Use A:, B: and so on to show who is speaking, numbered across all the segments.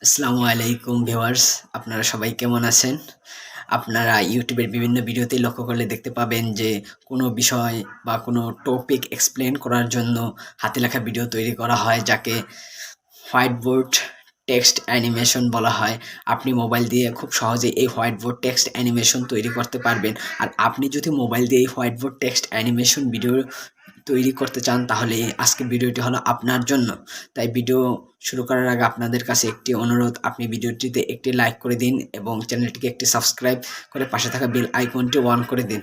A: আসসালামু আলাইকুম ভিউয়ার্স, আপনারা সবাই কেমন আছেন? আপনারা ইউটিউবের বিভিন্ন ভিডিওতে লক্ষ্য করলে দেখতে পাবেন যে কোনো বিষয় বা কোনো টপিক এক্সপ্লেন করার জন্য হাতে লেখা ভিডিও তৈরি করা হয়, যাকে হোয়াইট বোর্ড টেক্সট অ্যানিমেশন বলা হয়। আপনি মোবাইল দিয়ে খুব সহজে এই হোয়াইট বোর্ড টেক্সট অ্যানিমেশন তৈরি করতে পারবেন। আর আপনি যদি মোবাইল দিয়ে এই white board text animation video তৈরি করতে চান, তাহলে আজকের ভিডিওটি হলো আপনার জন্য। তাই ভিডিও শুরু করার আগে আপনাদের কাছে একটি অনুরোধ, আপনি ভিডিওটিতে একটি লাইক করে দিন এবং চ্যানেলটিকে একটি সাবস্ক্রাইব করে পাশে থাকা বেল আইকনটি অন করে দিন।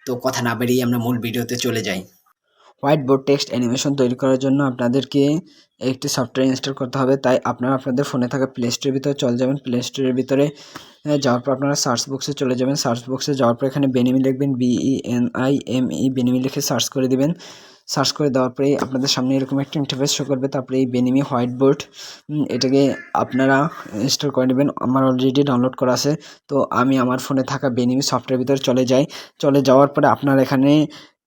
A: তো কথা না বেরিয়ে আমরা মূল ভিডিওতে চলে যাই। হোয়াইট বোর্ড টেক্সট অ্যানিমেশন তৈরি করার জন্য আপনাদেরকে একটি সফটওয়্যার ইনস্টল করতে হবে। তাই আপনারা আপনাদের ফোনে থাকা প্লে স্টোরের ভিতরে চলে যাবেন। প্লে স্টোরের ভিতরে যাওয়ার পর আপনারা সার্চ বক্সে চলে যাবেন। সার্চ বক্সে যাওয়ার পর এখানে বেনিমি লিখবেন, BENIME, বেনিমি লিখে সার্চ করে দিবেন। সার্চ করে দেওয়ার পরে আপনাদের সামনে এরকম একটা ইন্টারফেস শো করবে। তারপরে এই বেনিমি হোয়াইট বোর্ড এটাকে আপনারা ইনস্টল করে নেবেন। আমার অলরেডি ডাউনলোড করা আছে, তো আমি আমার ফোনে থাকা বেনিমি সফটওয়্যার ভিতরে চলে যাই। চলে যাওয়ার পরে আপনারা এখানে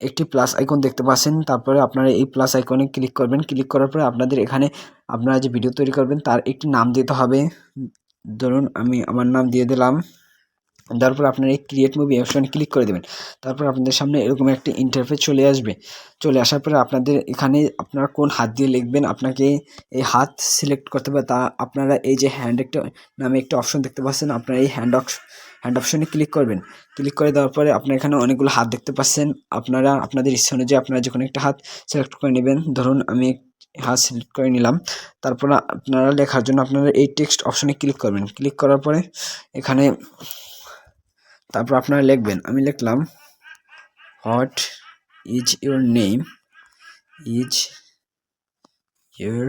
A: একটি প্লাস আইকন দেখতে পাচ্ছেন। তারপরে আপনারা এই প্লাস আইকনে ক্লিক করবেন। ক্লিক করার পরে আপনাদের এখানে আপনারা যে ভিডিও তৈরি করবেন তার একটি নাম দিতে হবে। ধরুন আমি আমার নাম দিয়ে দিলাম। তারপর আপনারা এই ক্রিয়েট মুভি অপশনে ক্লিক করে দেবেন। তারপর আপনাদের সামনে এরকম একটি ইন্টারফেস চলে আসবে। চলে আসার পরে আপনাদের এখানে আপনারা কোন হাত দিয়ে লিখবেন আপনাকে এই হাত সিলেক্ট করতে হবে। তা আপনারা এই যে হ্যান্ড একটা নামে একটা অপশন দেখতে পাচ্ছেন, আপনারা এই হ্যান্ড অপশনে ক্লিক করবেন। ক্লিক করে দেওয়ার পরে আপনার এখানে অনেকগুলো হাত দেখতে পাচ্ছেন। আপনারা আপনাদের ইচ্ছা অনুযায়ী আপনারা যে কোনো একটা হাত সিলেক্ট করে নেবেন। ধরুন আমি হাত সিলেক্ট করে নিলাম। তারপর আপনারা লেখার জন্য আপনারা এই টেক্সট অপশনে ক্লিক করবেন। ক্লিক করার পরে এখানে তারপর আপনারা লিখবেন, আমি লিখলাম what is your name, is your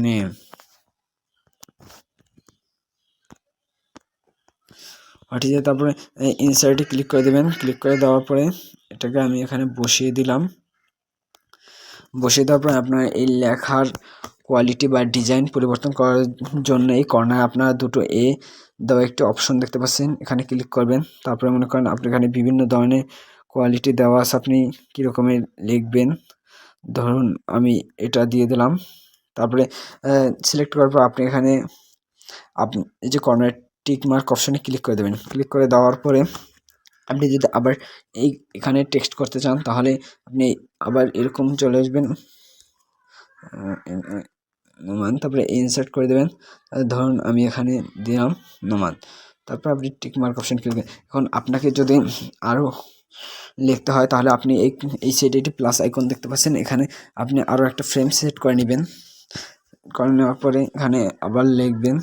A: name. What is, তারপরে ইনসার্টে ক্লিক করে দেবেন। ক্লিক করে দেওয়ার পরে এটাকে আমি এখানে বসিয়ে দিলাম। বসিয়ে দেওয়ার পরে আপনার এই লেখার কোয়ালিটি বা ডিজাইন পরিবর্তন করার জন্য এই কর্নারে আপনারা দুটো দেওয়া একটি অপশন দেখতে পাচ্ছেন, এখানে ক্লিক করবেন। তারপরে মনে করেন আপনি এখানে বিভিন্ন ধরনের কোয়ালিটি দেওয়া আছে, আপনি কীরকমের লিখবেন। ধরুন আমি এটা দিয়ে দিলাম। তারপরে সিলেক্ট করার পর আপনি এখানে এই যে কর্নার টিক মার্ক অপশনে ক্লিক করে দেবেন। ক্লিক করে দেওয়ার পরে আপনি যদি আবার এখানে টেক্সট করতে চান, তাহলে আপনি আবার এরকম চলে আসবেন নোমান, তারপরে ইনসার্ট করে দেবেন। ধরুন আমি এখানে দিলাম নোমান। তারপর আপনি টিক মার্ক অপশন ক্লিক করবেন। এখন আপনাকে যদি আরও লিখতে হয়, তাহলে আপনি এই সাইডে একটি প্লাস আইকন দেখতে পাচ্ছেন, এখানে আপনি আরও একটা ফ্রেম সেট করে নেবেন। করে নেওয়ার পরে এখানে আবার লিখবেন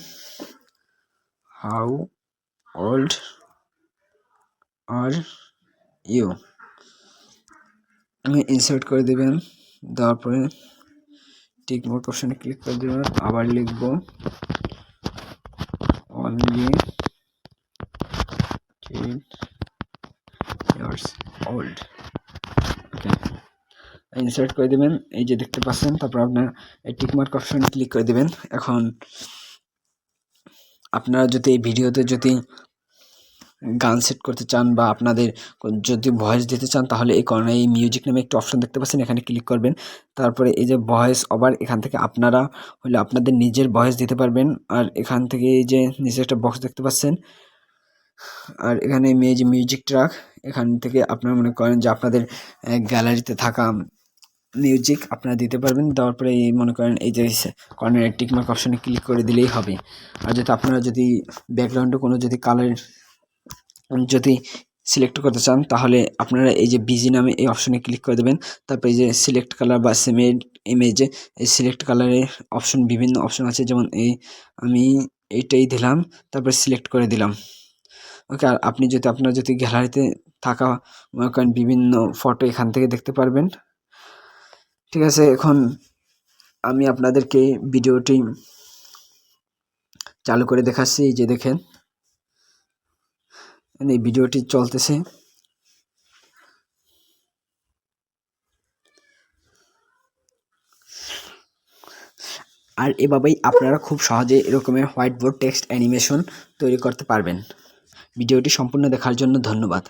A: how old are you, insert করে দেবেন। দেওয়ার পরে টিক মার্ক অপশনে ক্লিক করে দেবেন। আবার লিখব অনলি 10 years old, ওকে, ইনসার্ট করে দেবেন। এই যে দেখতে পাচ্ছেন। তারপর আপনার এই টিক মার্ক অপশনে ক্লিক করে দেবেন। এখন আপনারা যদি এই ভিডিওতে যদি গান সেট করতে চান বা আপনাদের যদি ভয়েস দিতে চান, তাহলে এই কর্নারে এই মিউজিক নামে একটা অপশন দেখতে পাচ্ছেন, এখানে ক্লিক করবেন। তারপরে এই যে ভয়েস ওভার, এখান থেকে আপনারা হলে আপনাদের নিজের ভয়েস দিতে পারবেন। আর এখান থেকে এই যে নিচে একটা বক্স দেখতে পাচ্ছেন, আর এখানে এই যে মিউজিক ট্র্যাক, এখান থেকে আপনারা মনে করেন যে আপনাদের গ্যালারিতে থাকা মিউজিক আপনারা দিতে পারবেন। দেওয়ার পরে এই মনে করেন এই যে কর্নারের টিক মার্ক অপশনে ক্লিক করে দিলেই হবে। আর যদি আপনারা যদি ব্যাকগ্রাউন্ডে কোনো যদি কালার যদি সিলেক্ট করতে চান, তাহলে আপনারা এই যে বিজি নামে এই অপশনে ক্লিক করে দেবেন। তারপরে এই যে সিলেক্ট কালার বা সেমেড ইমেজে এই সিলেক্ট কালারের অপশন, বিভিন্ন অপশন আছে, যেমন আমি এইটাই দিলাম, তারপরে সিলেক্ট করে দিলাম, ওকে। আর আপনি যদি আপনার যদি গ্যালারিতে থাকা মনে করেন বিভিন্ন ফটো এখান থেকে দেখতে পারবেন। ঠিক আছে, এখন আমি আপনাদেরকে ভিডিওটি চালু করে দেখাচ্ছি। এই যে দেখেন এই ভিডিওটি চলতেছে। আর এভাবেই আপনারা খুব সহজে এরকমের হোয়াইট বোর্ড টেক্সট অ্যানিমেশন তৈরি করতে পারবেন। ভিডিওটি সম্পূর্ণ দেখার জন্য ধন্যবাদ।